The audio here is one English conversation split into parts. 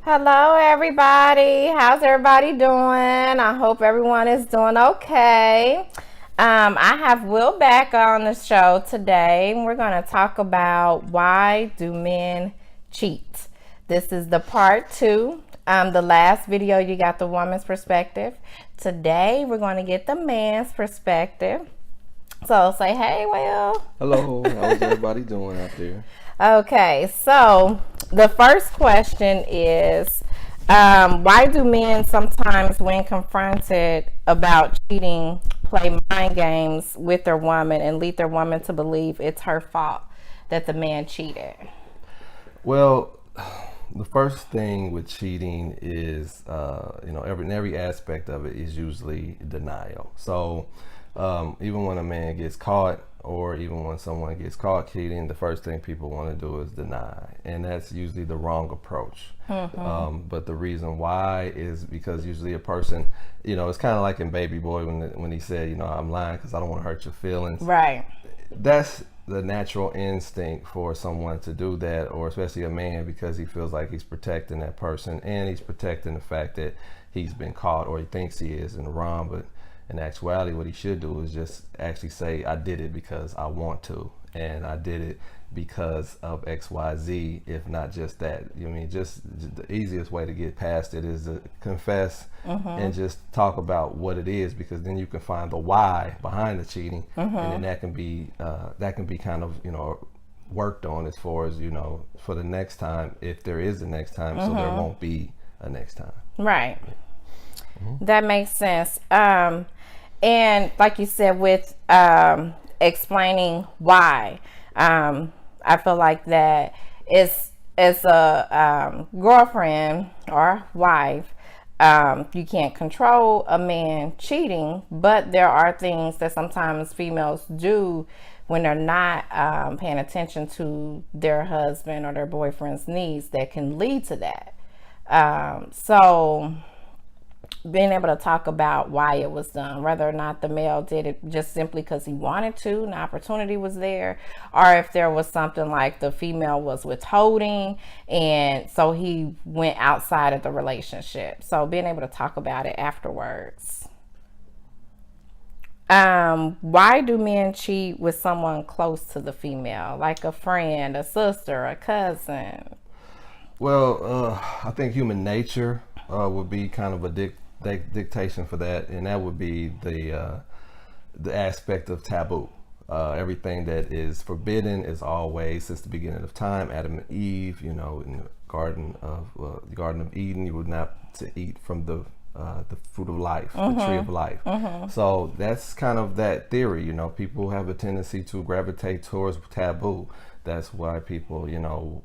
Hello, everybody. How's everybody doing? I hope everyone is doing okay. I have Will back on the show today. We're going to talk about why do men cheat. This is the part two. The last video you got the woman's perspective. Today we're going to get the man's perspective. So say hey, Will. Hello, how's everybody doing out there? Okay, so the first question is why do men sometimes, when confronted about cheating, play mind games with their woman and lead their woman to believe it's her fault that the man cheated? Well, the first thing with cheating is, in every aspect of it is usually denial. So, even when a man gets caught, or even when someone gets caught cheating, the first thing people want to do is deny, and that's usually the wrong approach. But the reason why is because usually a person, it's kind of like in Baby Boy when he said, I'm lying because I don't want to hurt your feelings. Right. That's the natural instinct for someone to do that, or especially a man, because he feels like he's protecting that person and he's protecting the fact that he's been caught, or he thinks he is in the wrong. But in actuality, what he should do is just actually say, I did it because I want to, and I did it because of XYZ, if not just that. Just the easiest way to get past it is to confess and just talk about what it is, because then you can find the why behind the cheating, and then that can be kind of, worked on as far as, for the next time, if there is a next time, so there won't be a next time. Right. That makes sense. And like you said, with explaining why, I feel like that is, as a girlfriend or wife, you can't control a man cheating, but there are things that sometimes females do when they're not paying attention to their husband or their boyfriend's needs that can lead to that. So being able to talk about why it was done, whether or not the male did it just simply because he wanted to, an opportunity was there, or if there was something like the female was withholding and so he went outside of the relationship. So being able to talk about it afterwards. Why do men cheat with someone close to the female, like a friend, a sister, a cousin? Well, I think human nature would be kind of a dictation for that, and that would be the aspect of taboo. Everything that is forbidden is always, since the beginning of time, Adam and Eve, in the Garden of Eden, you were not to eat from the fruit of life, the tree of life. So that's kind of that theory. People have a tendency to gravitate towards taboo. That's why people,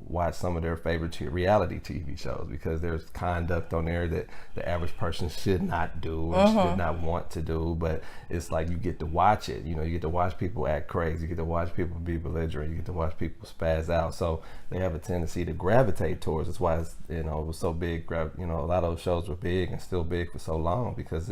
watch some of their favorite reality TV shows, because there's conduct on there that the average person should not do or should not want to do. But it's like you get to watch it. You get to watch people act crazy. You get to watch people be belligerent. You get to watch people spaz out. So they have a tendency to gravitate towards. That's why it's, it was so big. A lot of those shows were big and still big for so long, because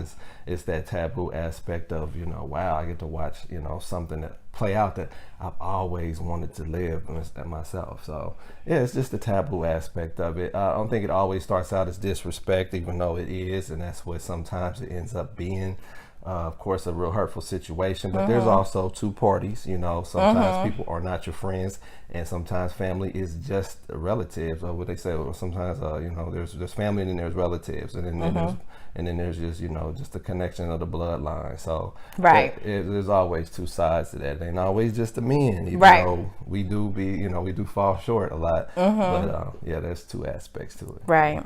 it's that taboo aspect of, wow, I get to watch, something that play out that I've always wanted to live myself. So yeah, it's just the taboo aspect of it. I don't think it always starts out as disrespect, even though it is, and that's what sometimes it ends up being. Of course, a real hurtful situation, but there's also two parties. Sometimes people are not your friends, and sometimes family is just relatives, or what they say. Or sometimes, there's family and then there's relatives, and then there's just just the connection of the bloodline. So Right. there's always two sides to that. It ain't always just the men, even Right. though we do fall short a lot. But there's two aspects to it. Right.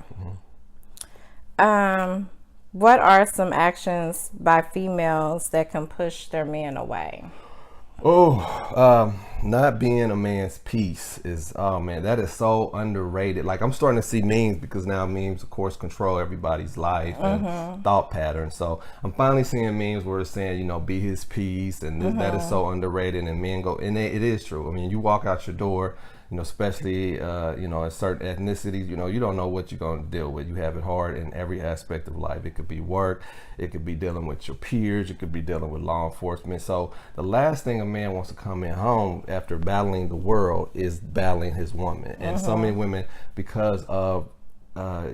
What are some actions by females that can push their men away? Not being a man's piece is, oh man, that is so underrated. Like, I'm starting to see memes, because now memes, of course, control everybody's life and thought patterns. So I'm finally seeing memes where it's saying, be his piece, and that is so underrated. And men go, and it is true. I mean, you walk out your door, especially, in certain ethnicities, you don't know what you're going to deal with. You have it hard in every aspect of life. It could be work, it could be dealing with your peers, it could be dealing with law enforcement. So the last thing a man wants to come in home after battling the world is battling his woman. And so many women, because of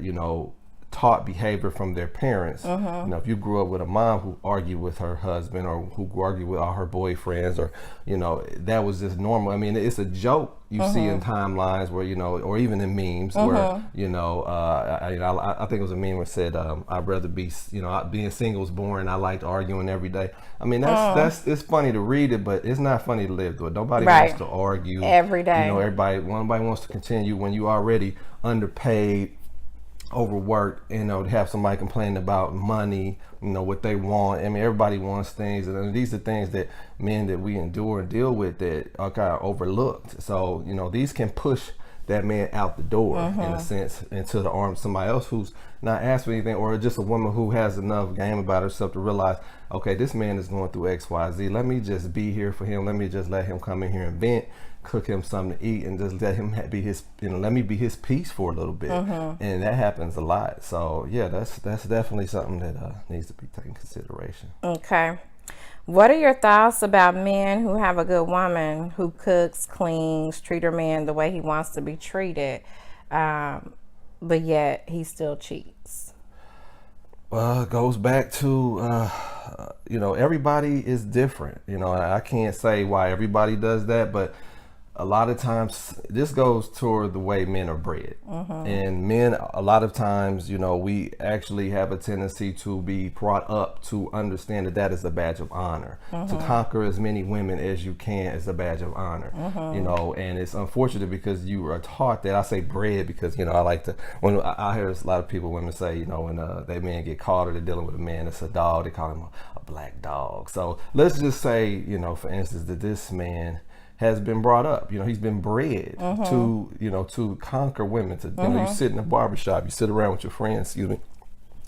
you know, taught behavior from their parents. You know, if you grew up with a mom who argued with her husband or who argued with all her boyfriends, or, you know, that was just normal. I mean, it's a joke you see in timelines where, you know, or even in memes where, you know, I think it was a meme where it said, I'd rather be, you know, being single is boring. I liked arguing every day. I mean, that's it's funny to read it, but it's not funny to live through it. Nobody wants to argue every day. You know, nobody wants to continue when you already underpaid, overworked, you know, to have somebody complaining about money, you know, what they want. I mean, everybody wants things, and these are things that men that we endure and deal with that are kind of overlooked. So, you know, these can push that man out the door in a sense into the arms of somebody else who's not asked for anything, or just a woman who has enough game about herself to realize, okay, this man is going through XYZ. Let me just be here for him. Let me just let him come in here and vent, cook him something to eat, and just let him be his, you know, let me be his peace for a little bit. And that happens a lot. So yeah, that's definitely something that needs to be taken consideration. Okay. What are your thoughts about men who have a good woman who cooks, cleans, treat her man the way he wants to be treated, but yet he still cheats? Well, it goes back to, you know, everybody is different. You know, I can't say why everybody does that, but a lot of times this goes toward the way men are bred. And men, a lot of times, you know, we actually have a tendency to be brought up to understand that that is a badge of honor. To conquer as many women as you can is a badge of honor. You know, and it's unfortunate because you are taught that. I say bred because, you know, I like to, when I hear a lot of people, women say, you know, when they men get caught or they're dealing with a man that's a dog, they call him a black dog. So let's just say, you know, for instance, that this man has been brought up, you know, he's been bred to, you know, to conquer women, to, you know, you sit in a barbershop, you sit around with your friends, excuse me,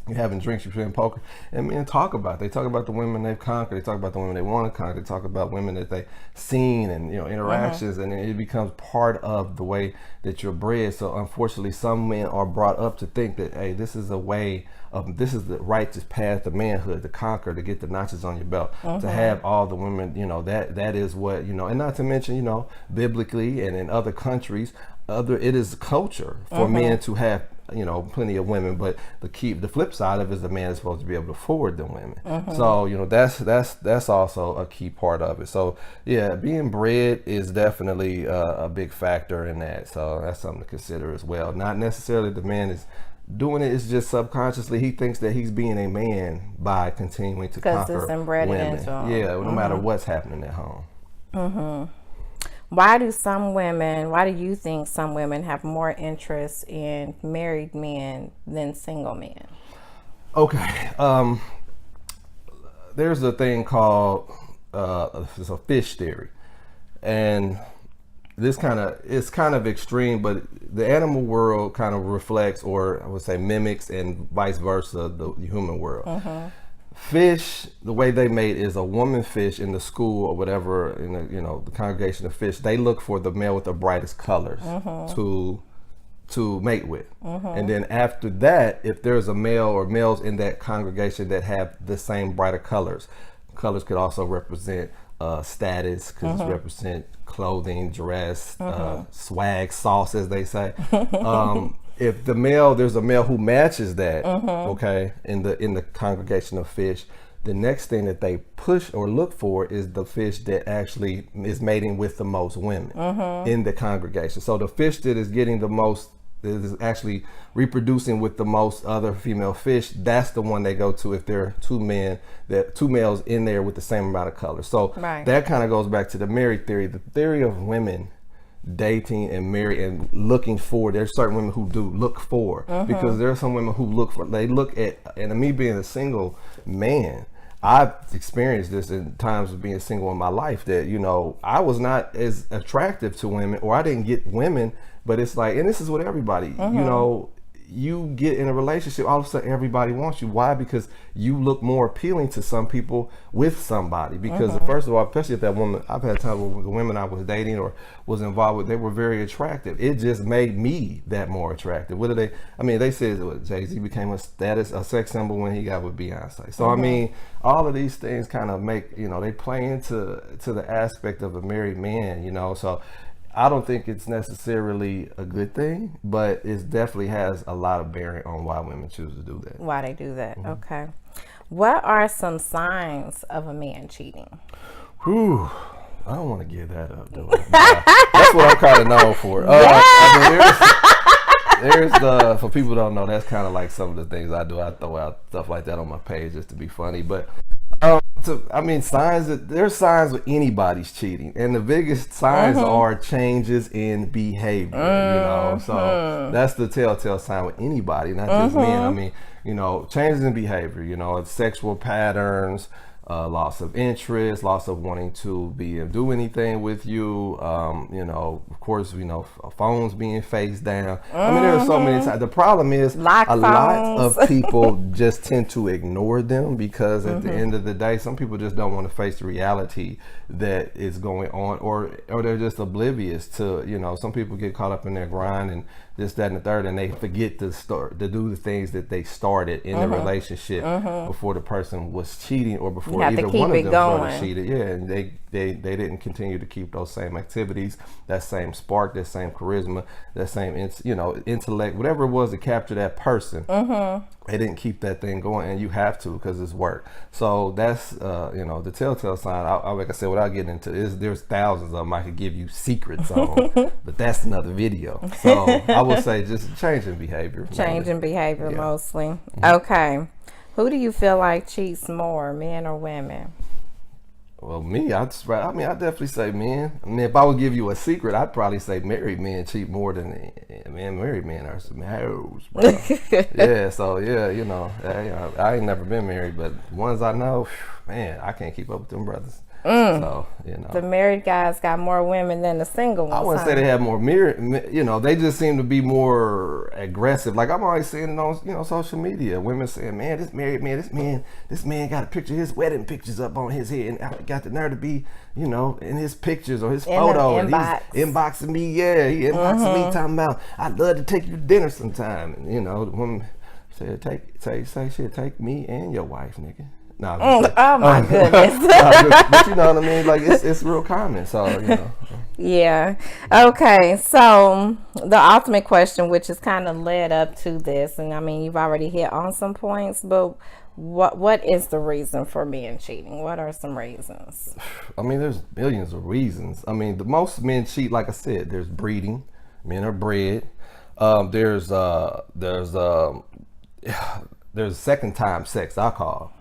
you're having drinks, you're playing poker, and men talk about the women they've conquered, they talk about the women they want to conquer, they talk about women that they've seen, and, you know, interactions, and it becomes part of the way that you're bred. So unfortunately, some men are brought up to think that, hey, this is a way of, this is the righteous path to manhood, to conquer, to get the notches on your belt, to have all the women, you know, that is what, you know, and not to mention, you know, biblically and in other countries, it is culture for men to have, you know, plenty of women, but the flip side of it is the man is supposed to be able to afford the women. So, you know, that's also a key part of it. So yeah, being bred is definitely a big factor in that. So that's something to consider as well. Not necessarily the man is doing it, it's just subconsciously he thinks that he's being a man by continuing to conquer women. Yeah, no matter what's happening at home. Why do you think some women have more interest in married men than single men? Okay. There's a thing called it's a fish theory. And it's kind of extreme, but the animal world kind of reflects, or I would say mimics, and vice versa, the human world. Fish, the way they mate is a woman fish in the school or whatever, in the, you know, the congregation of fish, they look for the male with the brightest colors to mate with. And then after that, if there's a male or males in that congregation that have the same brighter colors could also represent status, could represent clothing, dress, swag, sauce, as they say. If there's a male who matches that, okay, in the congregation of fish, the next thing that they push or look for is the fish that actually is mating with the most women in the congregation. So the fish that is getting the most, is actually reproducing with the most other female fish, that's the one they go to if there are two males in there with the same amount of color. So that kind of goes back to the married theory, the theory of women dating and marry and looking for. There's certain women who do look for, because there are some women who look at, and me being a single man, I've experienced this in times of being single in my life, that, you know, I was not as attractive to women, or I didn't get women, but it's like, and this is what everybody, you know, you get in a relationship, all of a sudden everybody wants you. Why? Because you look more appealing to some people with somebody. Because first of all, especially if that woman, I've had times where the women I was dating or was involved with, they were very attractive. It just made me that more attractive. What did they? I mean, they said Jay-Z became a sex symbol when he got with Beyonce. So I mean, all of these things kind of make, you know, they play into the aspect of a married man. You know, so I don't think it's necessarily a good thing, but it definitely has a lot of bearing on why women choose to do that. Why they do that? Okay. What are some signs of a man cheating? Whew. I don't want to give that up, though. That's what I'm kind of known for. I mean, there's the, for people who don't know, that's kind of like some of the things I do. I throw out stuff like that on my page just to be funny. But signs that there's signs with anybody's cheating, and the biggest signs are changes in behavior. So that's the telltale sign with anybody, not just men. I mean, changes in behavior. It's sexual patterns. Loss of interest, loss of wanting to do anything with you. Of course, phones being face down. I mean, there are so many times. The problem is lot of people just tend to ignore them because at the end of the day, some people just don't want to face the reality that is going on, or they're just oblivious to. Some people get caught up in their grind and this, that, and the third, and they forget to do the things that they started in the relationship before the person was cheating, or before either one of them started cheating. Yeah, and they didn't continue to keep those same activities, that same spark, that same charisma, that same intellect, whatever it was to capture that person. They didn't keep that thing going, and you have to, because it's work. So that's the telltale sign. Like I said, without getting into this, there's thousands of them I could give you secrets on, but that's another video. So I would say just changing behavior. Mostly. Okay. Who do you feel like cheats more, men or women? Well, me, I definitely say men. I mean, if I would give you a secret, I'd probably say married men cheat more than married men are some hoes, bro. Yeah, so I ain't never been married, but the ones I know, man, I can't keep up with them brothers. So, the married guys got more women than the single ones. I wouldn't say they have more they just seem to be more aggressive. Like I'm always seeing it on, social media. Women saying, man, this married man, this man got a picture of his wedding pictures up on his head, and I got the nerve to be, in his pictures or his photo, and he's inboxing me. Yeah, he inboxing me talking about, I'd love to take you to dinner sometime. And, the woman said, take me and your wife, nigga. No, oh my goodness. But you know what I mean? Like it's real common. So, Yeah. Okay. So the ultimate question, which has kind of led up to this, and I mean, you've already hit on some points, but what is the reason for men cheating? What are some reasons? I mean, there's millions of reasons. I mean, the most men cheat, like I said, there's breeding. Men are bred. There's second time sex, I call.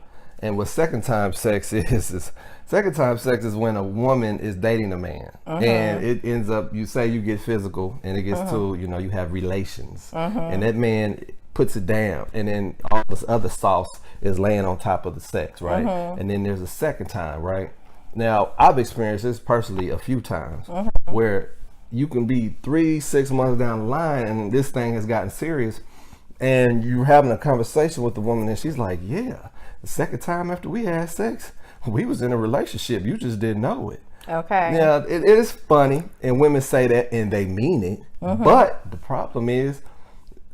And what second time sex is when a woman is dating a man, and it ends up, you get physical, and it gets to, you have relations, and that man puts it down, and then all this other sauce is laying on top of the sex, right? And then there's a second time, right? Now, I've experienced this personally a few times where you can be 3-6 months down the line, and this thing has gotten serious, and you're having a conversation with the woman, and she's like, yeah, the second time after we had sex, we was in a relationship. You just didn't know it. Okay. Yeah, it is funny, and women say that, and they mean it. But the problem is,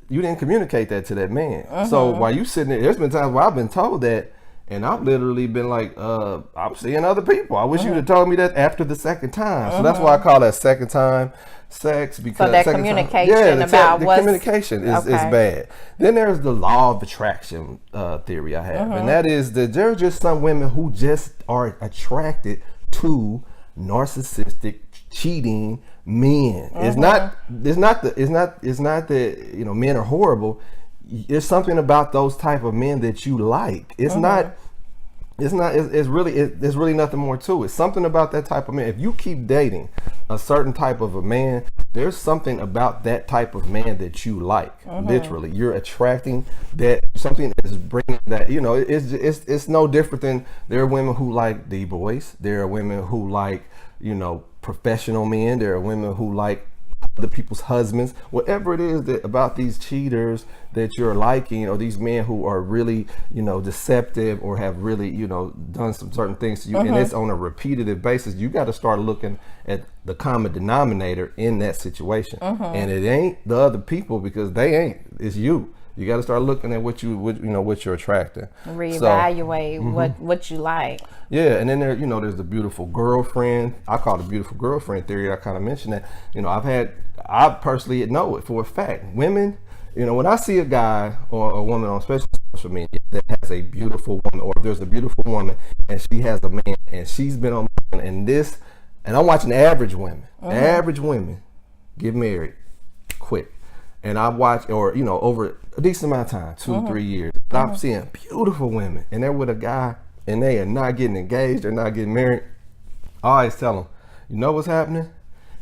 you didn't communicate that to that man. So while you sitting there, there's been times where I've been told that, and I've literally been like, I'm seeing other people. I wish you'd have told me that after the second time. So that's why I call that second time sex, because so that communication communication is bad. Then there's the law of attraction theory I have, and that is that there are just some women who just are attracted to narcissistic, cheating men. It's not that men are horrible. There's something about those type of men that you like. It's really nothing more to it. Something about that type of man. If you keep dating a certain type of a man, there's something about that type of man that you like. Literally, you're attracting that, something is bringing that. It's no different than, there are women who like D-boys. There are women who like professional men. There are women who like other people's husbands. Whatever it is that about these cheaters that you're liking, or these men who are really deceptive, or have really done some certain things to you, and it's on a repetitive basis, you got to start looking at the common denominator in that situation. And it ain't the other people, because they ain't, it's you. You got to start looking at what what you're attracting. Reevaluate what you like. Yeah, and then there's the beautiful girlfriend. I call it the beautiful girlfriend theory. I kind of mentioned that. I personally know it for a fact. Women, when I see a guy or a woman on especially social media that has a beautiful woman, or if there's a beautiful woman and she has a man and she's been on and I'm watching average women get married quick. And I watch, or over a decent amount of time, 2-3 years, I'm seeing beautiful women and they're with a guy and they are not getting engaged, they're not getting married. I always tell them, you know what's happening?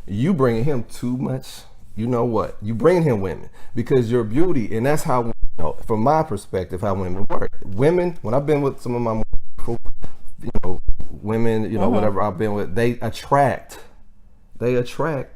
You bringing him too much. You know what? You bring him women because your beauty, and that's how, from my perspective, how women work. Women, when I've been with some of my beautiful, women, whatever I've been with, they attract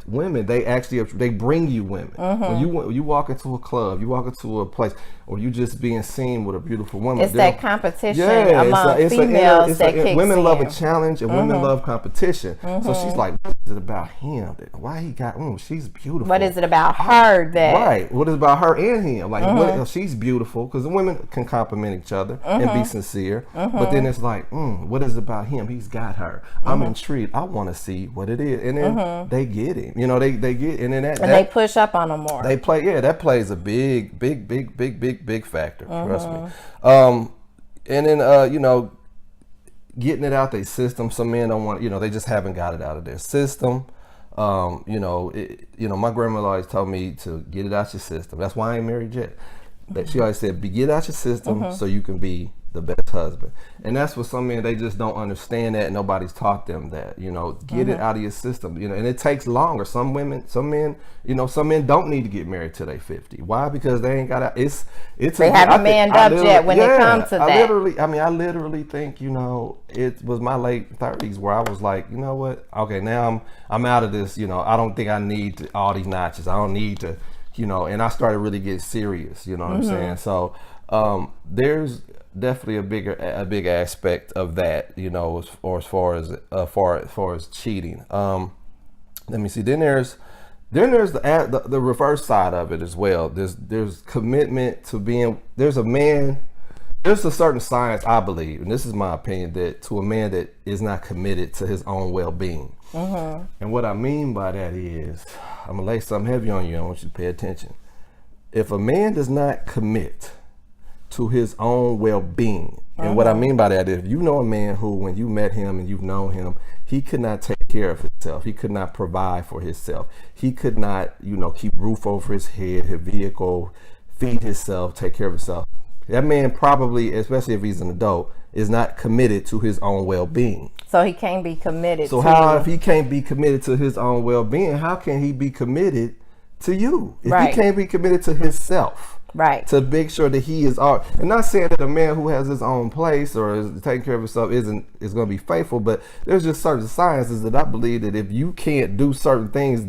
women. They bring you women. When you walk into a club, you walk into a place, or you just being seen with a beautiful woman. It's that competition among females that kicks women in. love a challenge, and women love competition. So she's like, what is it about him? Why he got? She's beautiful. What is it about her that? Right. What is it about her and him? Like, she's beautiful, because the women can compliment each other and be sincere. But then it's like, what is it about him? He's got her. I'm intrigued. I want to see what it is, and then they get him. They get, and then they push up on him more. They play. Yeah, that plays a big factor. Trust me. And then getting it out their system. Some men don't want. They just haven't got it out of their system. My grandmother always told me to get it out your system. That's why I ain't married yet. That she always said, get it out your system so you can be the best husband. And that's what some men, they just don't understand that, and nobody's taught them that. Get it out of your system. And it takes longer. Some men don't need to get married till they 50. Why? Because they ain't got they haven't manned up yet when it comes to that. I literally think, it was my late 30s where I was like, you know what? Okay, now I'm out of this. I don't think I need all these notches. I don't need to, and I started really getting serious. You know what I'm saying? So there's definitely a big aspect of that, as far as cheating. Let me see. Then there's the reverse side of it as well. There's commitment to being. There's a certain science, I believe, and this is my opinion, that to a man that is not committed to his own well-being. And what I mean by that is, I'm gonna lay something heavy on you. I want you to pay attention. If a man does not commit to his own well-being. And what I mean by that is, if you know a man who, when you met him and you've known him, he could not take care of himself. He could not provide for himself. He could not, keep roof over his head, his vehicle, feed himself, take care of himself. That man probably, especially if he's an adult, is not committed to his own well-being. So he can't be committed. If he can't be committed to his own well-being, how can he be committed to you? If he can't be committed to himself. Right. To make sure that he is all. And not saying that a man who has his own place or is taking care of himself is going to be faithful, but there's just certain sciences that I believe that if you can't do certain things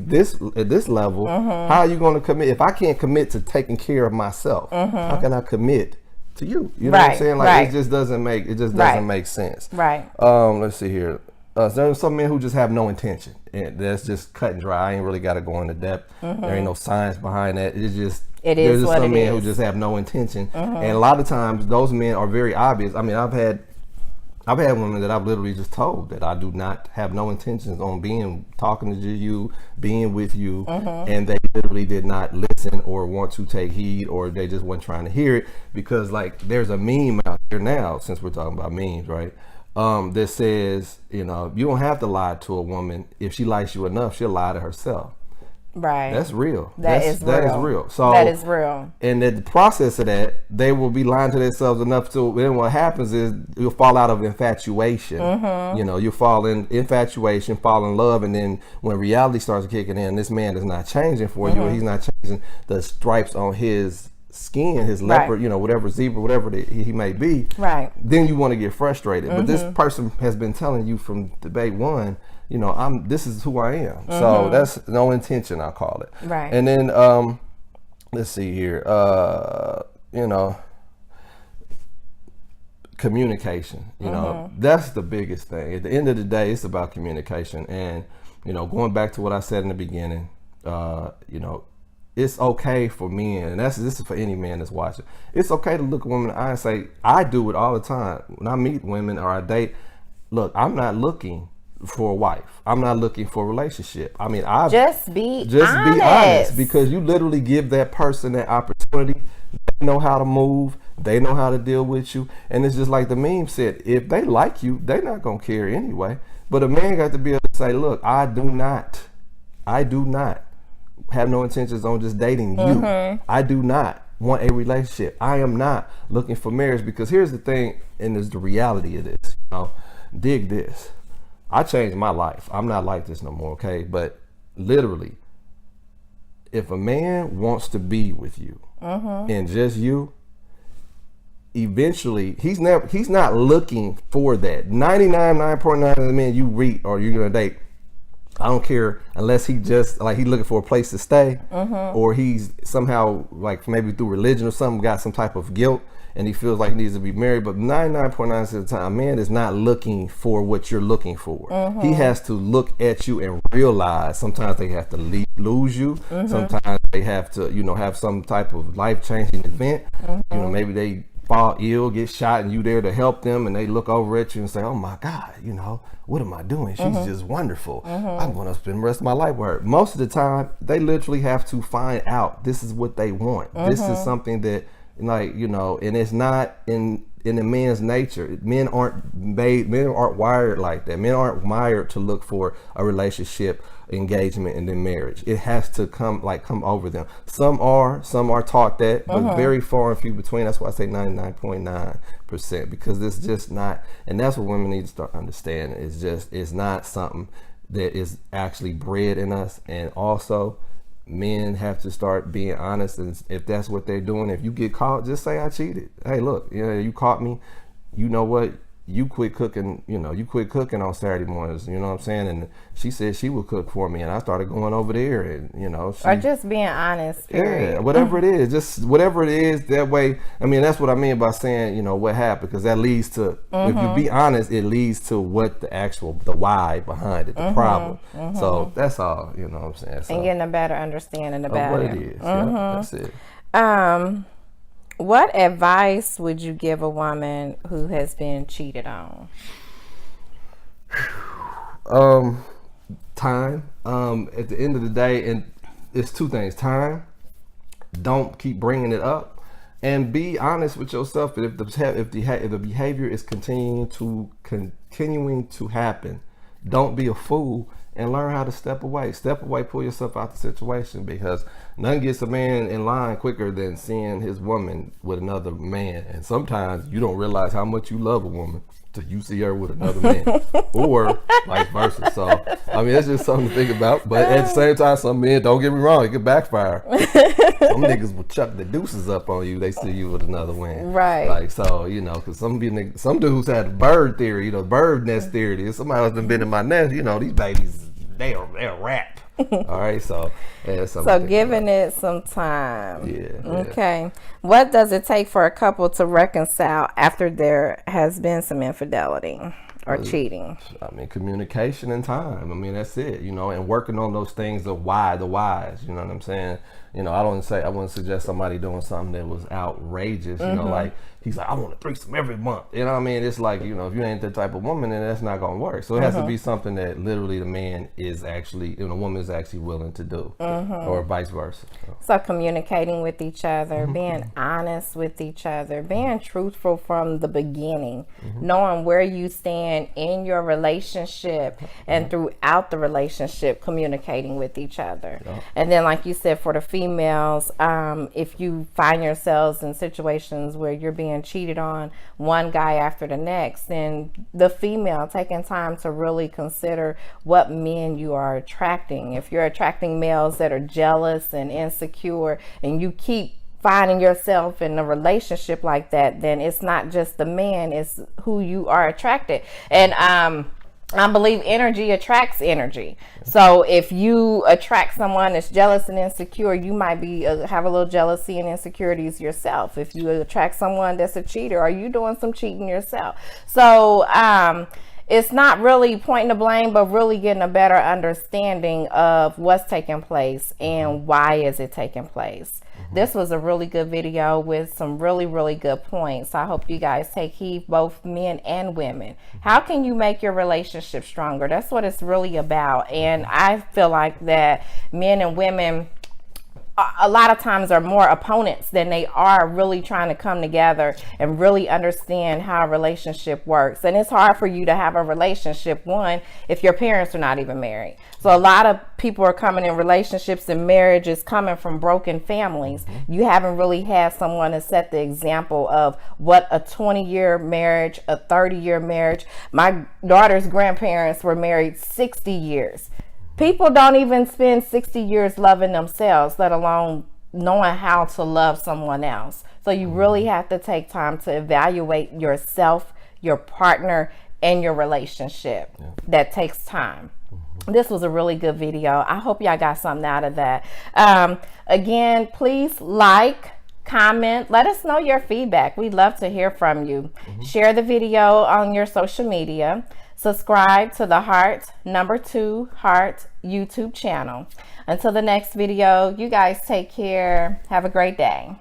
at this level, how are you going to commit? If I can't commit to taking care of myself, how can I commit to you? You know what I'm saying? Like, it just doesn't make sense. Right. Let's see here. There's some men who just have no intention, and that's just cut and dry. I ain't really got to go into depth. There ain't no science behind that. There's just some men who just have no intention, and a lot of times those men are very obvious. I mean, I've had women that I've literally just told that I do not have no intentions on talking to you, being with you, and they literally did not listen or want to take heed, or they just weren't trying to hear it, because like there's a meme out there now, since we're talking about memes, right? That says, you don't have to lie to a woman. If she likes you enough, she'll lie to herself. Right. That's real. That is real. So that is real. And the process of that, they will be lying to themselves enough to. Then what happens is you'll fall out of infatuation. You fall in infatuation, fall in love, and then when reality starts kicking in, this man is not changing for you. He's not changing the stripes on his skin, his leopard, whatever zebra, whatever he may be. Right. Then you want to get frustrated. But this person has been telling you from day one, this is who I am. So that's no intention, I call it. Right. And then let's see here. Communication. That's the biggest thing. At the end of the day, it's about communication. And going back to what I said in the beginning, it's okay for men, and this is for any man that's watching. It's okay to look a woman in the eye and say, I do it all the time. When I meet women or I date, look, I'm not looking for a wife. I'm not looking for a relationship. I mean, just be honest, because you literally give that person that opportunity. They know how to move. They know how to deal with you. And it's just like the meme said, if they like you, they're not going to care anyway. But a man got to be able to say, look, I do not have no intentions on just dating you. I do not want a relationship. I am not looking for marriage, because here's the thing, and it's the reality of this. Dig this. I changed my life. I'm not like this no more, okay? But literally, if a man wants to be with you and just you, eventually he's not looking for that. 9.9% of the men you meet or you're gonna date, I don't care, unless he just like he's looking for a place to stay, or he's somehow like maybe through religion or something got some type of guilt and he feels like he needs to be married. But 99.9% of the time, a man is not looking for what you're looking for. He has to look at you and realize sometimes they have to lose you. Sometimes they have to, have some type of life-changing event. Maybe they fall ill, get shot, and you there to help them, and they look over at you and say, oh my God, what am I doing? She's just wonderful. I'm going to spend the rest of my life with her. Most of the time, they literally have to find out this is what they want. This is something that, and it's not in the man's nature. Men aren't wired like that. Men aren't wired to look for a relationship, engagement, and then marriage. It has to come over them. Some are taught that, but very far and few between. That's why I say 99.9%, because it's just not, and that's what women need to start understanding. It's not something that is actually bred in us. And also, men have to start being honest, and if that's what they're doing, if you get caught, just say I cheated. Hey, look, you caught me. You know what? You quit cooking. You quit cooking on Saturday mornings. You know what I'm saying? And she said she would cook for me, and I started going over there, and or just being honest. Period. Yeah, whatever it is, just whatever it is. That way, I mean, that's what I mean by saying, what happened, because that leads to, if you be honest, it leads to what the why behind it, the problem. So that's all. You know what I'm saying? So, and getting a better understanding about what it is. Yeah, that's it. What advice would you give a woman who has been cheated on? Time. At the end of the day, and it's two things. Time. Don't keep bringing it up, and be honest with yourself. If the behavior is continuing to happen, don't be a fool. And learn how to step away. Pull yourself out the situation, because none gets a man in line quicker than seeing his woman with another man. And sometimes you don't realize how much you love a woman till you see her with another man, or vice versa. So, I mean, that's just something to think about. But at the same time, some men, don't get me wrong, it could backfire. Some niggas will chuck the deuces up on you. They see you with another man. Right. Like, so, because some dudes had the bird theory, bird nest theory. If somebody else been in my nest, these babies, they'll rap. All right, so giving it some time. Yeah. Okay. What does it take for a couple to reconcile after there has been some infidelity or cheating? I mean, communication and time. I mean, that's it. And working on those things, the whys. You know what I'm saying? I wouldn't suggest somebody doing something that was outrageous. Like he's like, I want a threesome every month. You know what I mean? It's like, if you ain't that type of woman, then that's not gonna work. So it has to be something that literally the man is actually, a woman is actually willing to do, or vice versa. So communicating with each other, being honest with each other, being truthful from the beginning, knowing where you stand in your relationship and throughout the relationship, communicating with each other. And then, like you said, for the females, if you find yourselves in situations where you're being cheated on, one guy after the next, then the female taking time to really consider what men you are attracting. If you're attracting males that are jealous and insecure, and you keep finding yourself in a relationship like that, then it's not just the man, it's who you are attracted. And I believe energy attracts energy. So if you attract someone that's jealous and insecure, you might be have a little jealousy and insecurities yourself. If you attract someone that's a cheater, are you doing some cheating yourself? So it's not really pointing the blame, but really getting a better understanding of what's taking place and why is it taking place. This was a really good video with some really, really good points. I hope you guys take heed, both men and women. How can you make your relationship stronger? That's what it's really about. And I feel like that men and women a lot of times are more opponents than they are really trying to come together and really understand how a relationship works. And it's hard for you to have a relationship, one, if your parents are not even married. So a lot of people are coming in relationships and marriages coming from broken families. You haven't really had someone to set the example of what a 20-year marriage, a 30-year marriage. My daughter's grandparents were married 60 years. People don't even spend 60 years loving themselves, let alone knowing how to love someone else. So you really have to take time to evaluate yourself, your partner, and your relationship. That takes time. This was a really good video. I hope y'all got something out of that. Again, please like, comment, let us know your feedback. We'd love to hear from you. Share the video on your social media. Subscribe to the Heart YouTube channel. Until the next video, you guys take care. Have a great day.